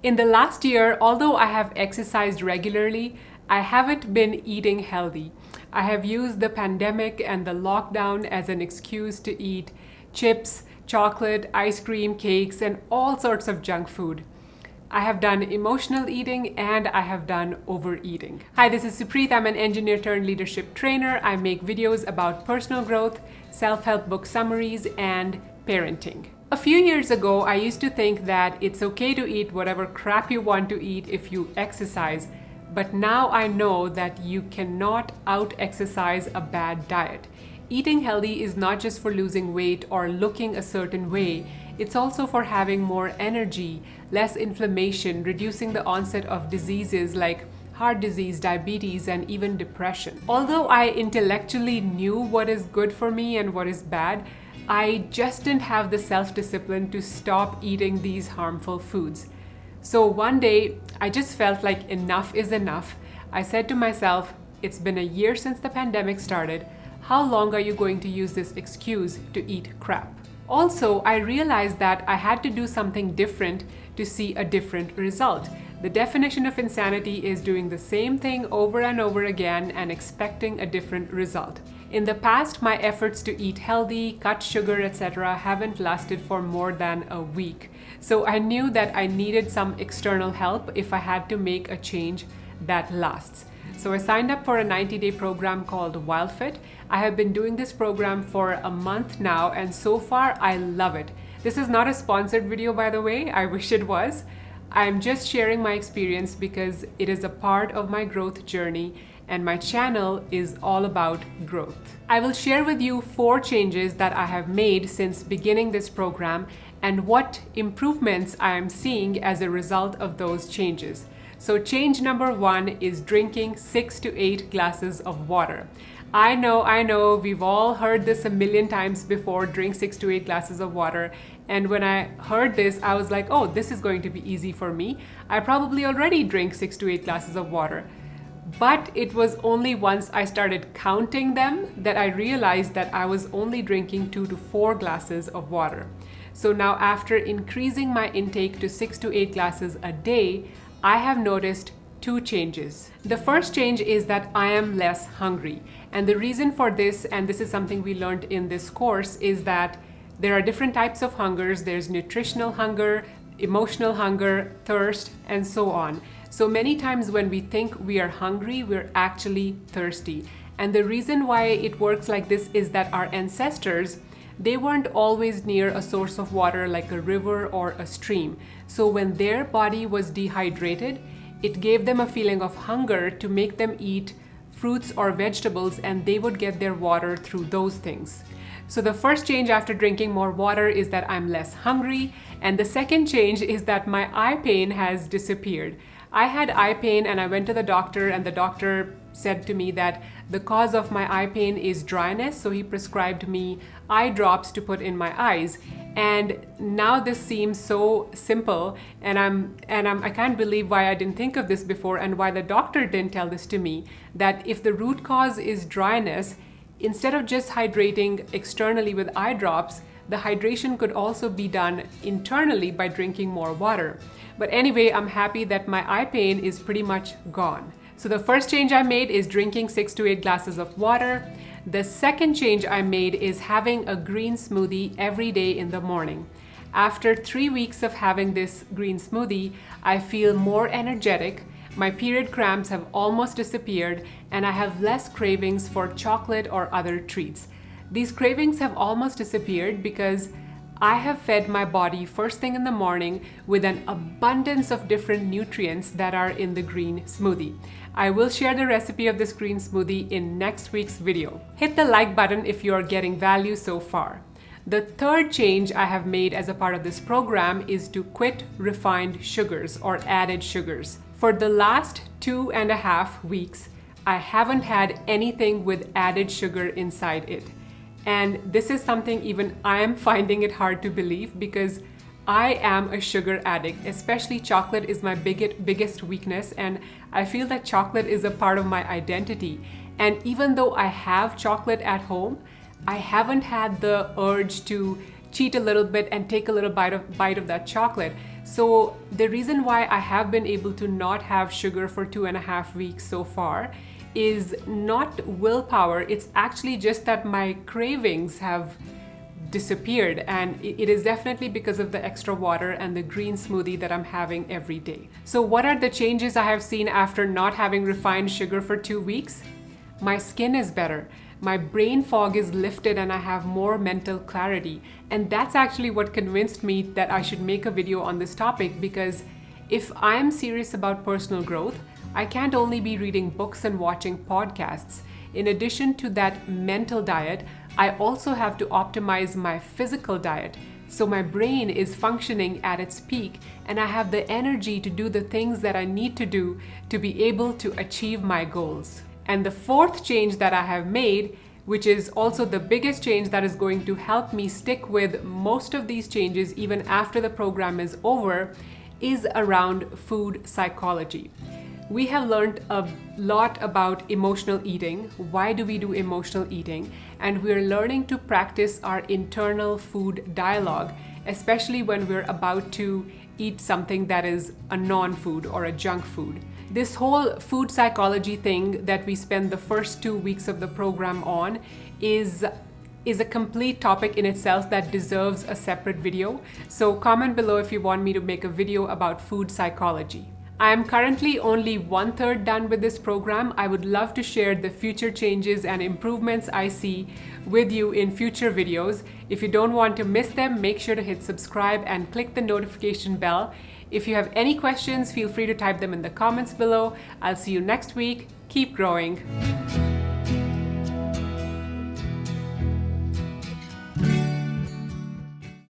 In the last year, although I have exercised regularly, I haven't been eating healthy. I have used the pandemic and the lockdown as an excuse to eat chips, chocolate, ice cream, cakes, and all sorts of junk food. I have done emotional eating and I have done overeating. Hi, this is Supreet. I'm an engineer turned leadership trainer. I make videos about personal growth, self-help book summaries, and parenting. A few years ago, I used to think that it's okay to eat whatever crap you want to eat if you exercise, but now I know that you cannot out-exercise a bad diet. Eating healthy is not just for losing weight or looking a certain way, it's also for having more energy, less inflammation, reducing the onset of diseases like heart disease, diabetes, and even depression. Although I intellectually knew what is good for me and what is bad, I just didn't have the self-discipline to stop eating these harmful foods. So one day, I just felt like enough is enough. I said to myself, it's been a year since the pandemic started. How long are you going to use this excuse to eat crap? Also, I realized that I had to do something different to see a different result. The definition of insanity is doing the same thing over and over again and expecting a different result. In the past, my efforts to eat healthy, cut sugar, etc. haven't lasted for more than a week. So I knew that I needed some external help if I had to make a change that lasts. So I signed up for a 90-day program called Wildfit. I have been doing this program for a month now, and so far I love it. This is not a sponsored video, by the way. I wish it was. I'm just sharing my experience because it is a part of my growth journey, and my channel is all about growth. I will share with you 4 changes that I have made since beginning this program and what improvements I am seeing as a result of those changes. So change number 1 is drinking 6 to 8 glasses of water. I know, we've all heard this a million times before, drink 6 to 8 glasses of water. And when I heard this, I was like, oh, this is going to be easy for me. I probably already drink 6 to 8 glasses of water. But it was only once I started counting them that I realized that I was only drinking 2 to 4 glasses of water. So now after increasing my intake to 6 to 8 glasses a day, I have noticed 2 changes. The first change is that I am less hungry. And the reason for this, and this is something we learned in this course, is that there are different types of hungers. There's nutritional hunger, emotional hunger, thirst, and so on. So many times when we think we are hungry, we're actually thirsty. And the reason why it works like this is that our ancestors, they weren't always near a source of water like a river or a stream. So when their body was dehydrated, it gave them a feeling of hunger to make them eat fruits or vegetables, and they would get their water through those things. So the first change after drinking more water is that I'm less hungry. And the second change is that my eye pain has disappeared. I had eye pain and I went to the doctor, and the doctor said to me that the cause of my eye pain is dryness, so he prescribed me eye drops to put in my eyes. And now this seems so simple, and I can't believe why I didn't think of this before, and why the doctor didn't tell this to me, that if the root cause is dryness, instead of just hydrating externally with eye drops, the hydration could also be done internally by drinking more water. But anyway, I'm happy that my eye pain is pretty much gone. So the first change I made is drinking 6 to 8 glasses of water. The second change I made is having a green smoothie every day in the morning. After 3 weeks of having this green smoothie, I feel more energetic. My period cramps have almost disappeared, and I have less cravings for chocolate or other treats. These cravings have almost disappeared because I have fed my body first thing in the morning with an abundance of different nutrients that are in the green smoothie. I will share the recipe of this green smoothie in next week's video. Hit the like button if you are getting value so far. The third change I have made as a part of this program is to quit refined sugars or added sugars. For the last 2.5 weeks, I haven't had anything with added sugar inside it. And this is something even I am finding it hard to believe, because I am a sugar addict. Especially chocolate is my biggest weakness, and I feel that chocolate is a part of my identity. And even though I have chocolate at home, I haven't had the urge to cheat a little bit and take a little bite of that chocolate. So the reason why I have been able to not have sugar for 2.5 weeks so far is not willpower. It's actually just that my cravings have disappeared, and it is definitely because of the extra water and the green smoothie that I'm having every day. So what are the changes I have seen after not having refined sugar for 2 weeks? My skin is better. My brain fog is lifted and I have more mental clarity. And that's actually what convinced me that I should make a video on this topic, because if I'm serious about personal growth, I can't only be reading books and watching podcasts. In addition to that mental diet, I also have to optimize my physical diet so my brain is functioning at its peak and I have the energy to do the things that I need to do to be able to achieve my goals. And the fourth change that I have made, which is also the biggest change that is going to help me stick with most of these changes even after the program is over, is around food psychology. We have learned a lot about emotional eating. Why do we do emotional eating? And we're learning to practice our internal food dialogue, especially when we're about to eat something that is a non-food or a junk food. This whole food psychology thing that we spend the first 2 weeks of the program on is a complete topic in itself that deserves a separate video. So comment below if you want me to make a video about food psychology. I am currently only 1/3 done with this program. I would love to share the future changes and improvements I see with you in future videos. If you don't want to miss them, make sure to hit subscribe and click the notification bell. If you have any questions, feel free to type them in the comments below. I'll see you next week. Keep growing.